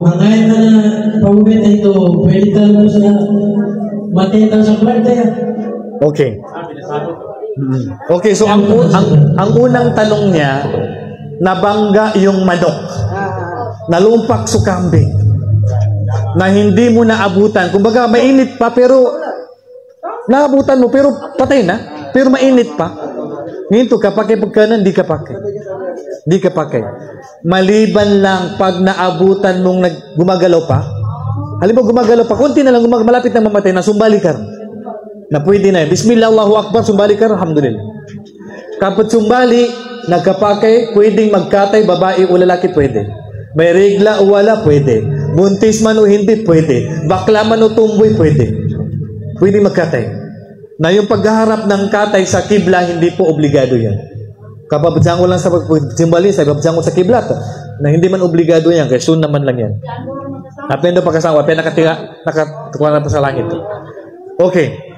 Ngayon na pagubit na ito, pwede talaga siya matenta sa kwenta yan. Okay. Okay, so ang unang tanong niya, nabangga yung manok, nalumpak sa kambing, na hindi mo naabutan. Kumbaga, mainit pa, pero naabutan mo, pero patay na, pero mainit pa. Ngayon to, kapake pagkanan, di ka pake. Di ka pake. Maliban lang pag naabutan mong gumagalaw pa. Halimbawa, gumagalaw pa, konti na lang, malapit na mamatay, nasumbali ka. Na pwede na. Bismillah, Allahu Akbar, sumbali ka, alhamdulillah. Kapag sumbali, nagkapake, pwedeng magkatay, babae o lalaki, pwede. May regla o wala, pwede. Buntis man o hindi, pwede. Bakla man o tumboy, pwede. Pwede magkatay. Na yung paghaharap ng katay sa kibla, hindi po obligado yan. Kapabadyan ko lang sa pagsimbali, sa babadyan ko sa kibla, na hindi man obligado yan, kaya soon naman lang yan. Napendo pagkasama, napendo nakatuwa na pa sa langit. Okay.